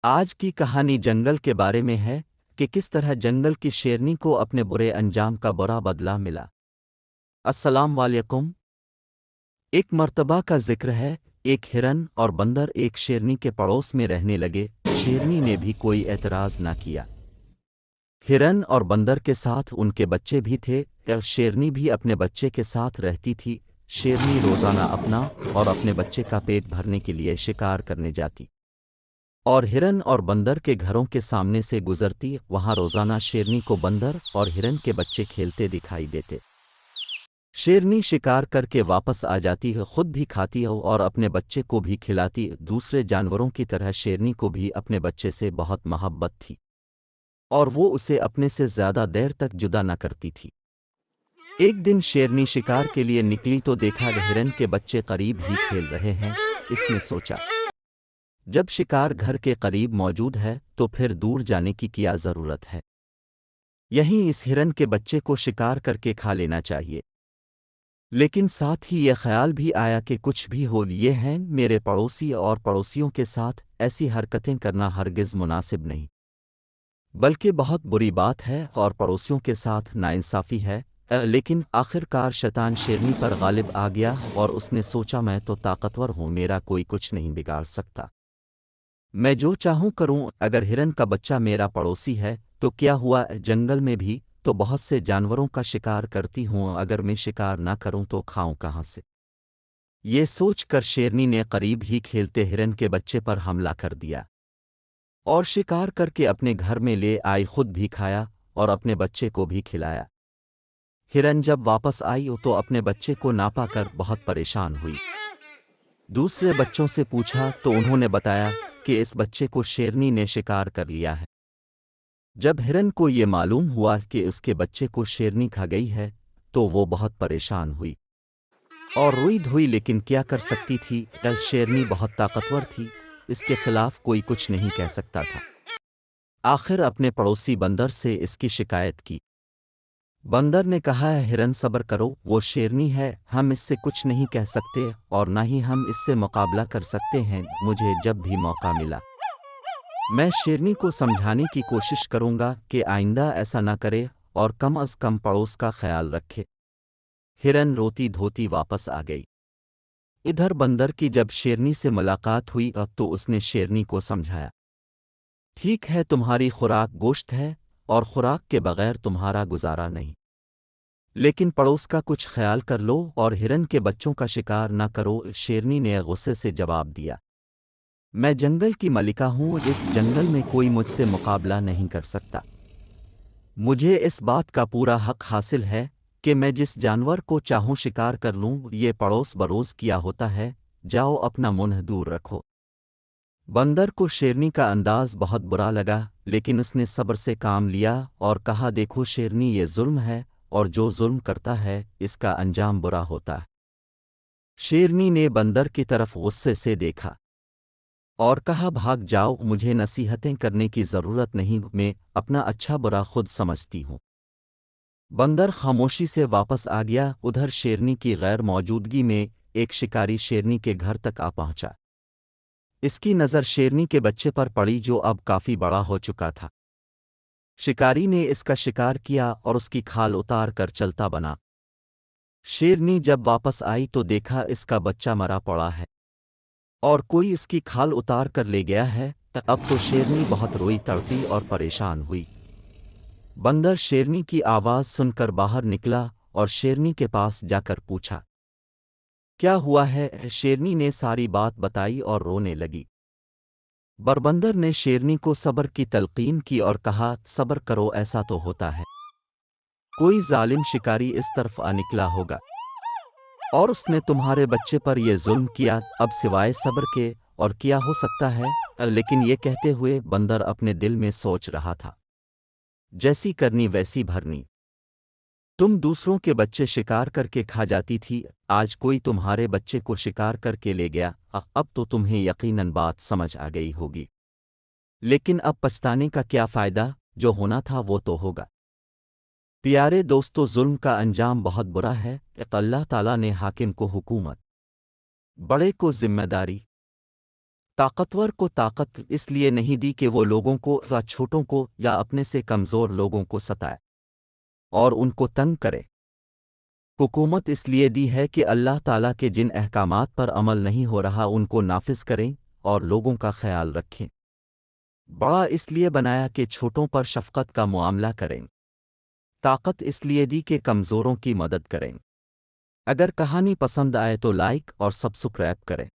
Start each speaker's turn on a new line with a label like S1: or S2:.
S1: آج کی کہانی جنگل کے بارے میں ہے کہ کس طرح جنگل کی شیرنی کو اپنے برے انجام کا برا بدلہ ملا۔ السلام علیکم۔ ایک مرتبہ کا ذکر ہے، ایک ہرن اور بندر ایک شیرنی کے پڑوس میں رہنے لگے۔ شیرنی نے بھی کوئی اعتراض نہ کیا۔ ہرن اور بندر کے ساتھ ان کے بچے بھی تھے، شیرنی بھی اپنے بچے کے ساتھ رہتی تھی۔ شیرنی روزانہ اپنا اور اپنے بچے کا پیٹ بھرنے کے لیے شکار کرنے جاتی، اور ہرن اور بندر کے گھروں کے سامنے سے گزرتی۔ وہاں روزانہ شیرنی کو بندر اور ہرن کے بچے کھیلتے دکھائی دیتے۔ شیرنی شکار کر کے واپس آ جاتی، خود بھی کھاتی اور اپنے بچے کو بھی کھلاتی۔ دوسرے جانوروں کی طرح شیرنی کو بھی اپنے بچے سے بہت محبت تھی، اور وہ اسے اپنے سے زیادہ دیر تک جدا نہ کرتی تھی۔ ایک دن شیرنی شکار کے لیے نکلی تو دیکھا ہرن کے بچے قریب ہی کھیل رہے ہیں۔ اس نے سوچا، جب شکار گھر کے قریب موجود ہے تو پھر دور جانے کی کیا ضرورت ہے؟ یہیں اس ہرن کے بچے کو شکار کر کے کھا لینا چاہیے۔ لیکن ساتھ ہی یہ خیال بھی آیا کہ کچھ بھی ہو، یہ ہیں میرے پڑوسی، اور پڑوسیوں کے ساتھ ایسی حرکتیں کرنا ہرگز مناسب نہیں، بلکہ بہت بری بات ہے، اور پڑوسیوں کے ساتھ ناانصافی ہے۔ لیکن آخر کار شیطان شیرنی پر غالب آ گیا، اور اس نے سوچا میں تو طاقتور ہوں، میرا کوئی کچھ نہیں بگاڑ سکتا، میں جو چاہوں کروں۔ اگر ہرن کا بچہ میرا پڑوسی ہے تو کیا ہوا، جنگل میں بھی تو بہت سے جانوروں کا شکار کرتی ہوں، اگر میں شکار نہ کروں تو کھاؤں کہاں سے؟ یہ سوچ کر شیرنی نے قریب ہی کھیلتے ہرن کے بچے پر حملہ کر دیا، اور شکار کر کے اپنے گھر میں لے آئی، خود بھی کھایا اور اپنے بچے کو بھی کھلایا۔ ہرن جب واپس آئی تو اپنے بچے کو نہ پا کر بہت پریشان ہوئی۔ دوسرے بچوں سے پوچھا تو انہوں نے بتایا کہ اس بچے کو شیرنی نے شکار کر لیا ہے۔ جب ہرن کو یہ معلوم ہوا کہ اس کے بچے کو شیرنی کھا گئی ہے تو وہ بہت پریشان ہوئی اور روئی دھوئی، لیکن کیا کر سکتی تھی؟ شیرنی بہت طاقتور تھی، اس کے خلاف کوئی کچھ نہیں کہہ سکتا تھا۔ آخر اپنے پڑوسی بندر سے اس کی شکایت کی۔ بندر نے کہا، ہرن صبر کرو، وہ شیرنی ہے، ہم اس سے کچھ نہیں کہہ سکتے اور نہ ہی ہم اس سے مقابلہ کر سکتے ہیں۔ مجھے جب بھی موقع ملا میں شیرنی کو سمجھانے کی کوشش کروں گا کہ آئندہ ایسا نہ کرے اور کم از کم پڑوس کا خیال رکھے۔ ہرن روتی دھوتی واپس آ گئی۔ ادھر بندر کی جب شیرنی سے ملاقات ہوئی تو اس نے شیرنی کو سمجھایا، ٹھیک ہے، تمہاری خوراک گوشت ہے اور خوراک کے بغیر تمہارا گزارا نہیں، لیکن پڑوس کا کچھ خیال کر لو اور ہرن کے بچوں کا شکار نہ کرو۔ شیرنی نے غصے سے جواب دیا، میں جنگل کی ملکہ ہوں، اس جنگل میں کوئی مجھ سے مقابلہ نہیں کر سکتا۔ مجھے اس بات کا پورا حق حاصل ہے کہ میں جس جانور کو چاہوں شکار کر لوں، یہ پڑوس بروز کیا ہوتا ہے، جاؤ اپنا منہ دور رکھو۔ بندر کو شیرنی کا انداز بہت برا لگا، لیکن اس نے صبر سے کام لیا اور کہا، دیکھو شیرنی، یہ ظلم ہے اور جو ظلم کرتا ہے اس کا انجام برا ہوتا ہے۔ شیرنی نے بندر کی طرف غصے سے دیکھا اور کہا، بھاگ جاؤ، مجھے نصیحتیں کرنے کی ضرورت نہیں، میں اپنا اچھا برا خود سمجھتی ہوں۔ بندر خاموشی سے واپس آ گیا۔ ادھر شیرنی کی غیر موجودگی میں ایک شکاری شیرنی کے گھر تک آ پہنچا۔ اس کی نظر شیرنی کے بچے پر پڑی جو اب کافی بڑا ہو چکا تھا۔ شکاری نے اس کا شکار کیا اور اس کی کھال اتار کر چلتا بنا۔ شیرنی جب واپس آئی تو دیکھا اس کا بچہ مرا پڑا ہے اور کوئی اس کی کھال اتار کر لے گیا ہے۔ اب تو شیرنی بہت روئی تڑپی اور پریشان ہوئی۔ بندر شیرنی کی آواز سن کر باہر نکلا اور شیرنی کے پاس جا کر پوچھا، کیا ہوا ہے؟ شیرنی نے ساری بات بتائی اور رونے لگی۔ بربندر نے شیرنی کو صبر کی تلقین کی اور کہا، صبر کرو، ایسا تو ہوتا ہے، کوئی ظالم شکاری اس طرف آ نکلا ہوگا اور اس نے تمہارے بچے پر یہ ظلم کیا، اب سوائے صبر کے اور کیا ہو سکتا ہے؟ لیکن یہ کہتے ہوئے بندر اپنے دل میں سوچ رہا تھا، جیسی کرنی ویسی بھرنی، تم دوسروں کے بچے شکار کر کے کھا جاتی تھی، آج کوئی تمہارے بچے کو شکار کر کے لے گیا، اب تو تمہیں یقیناً بات سمجھ آ گئی ہوگی، لیکن اب پچھتانے کا کیا فائدہ، جو ہونا تھا وہ تو ہوگا۔ پیارے دوستو، ظلم کا انجام بہت برا ہے۔ اللہ تعالیٰ نے حاکم کو حکومت، بڑے کو ذمہ داری طاقتور کو طاقت اس لیے نہیں دی کہ وہ لوگوں کو یا چھوٹوں کو یا اپنے سے کمزور لوگوں کو ستائے اور ان کو تنگ کرے۔ حکومت اس لیے دی ہے کہ اللہ تعالیٰ کے جن احکامات پر عمل نہیں ہو رہا ان کو نافذ کریں اور لوگوں کا خیال رکھیں۔ بڑا اس لیے بنایا کہ چھوٹوں پر شفقت کا معاملہ کریں۔ طاقت اس لیے دی کہ کمزوروں کی مدد کریں۔ اگر کہانی پسند آئے تو لائک اور سبسکرائب کریں۔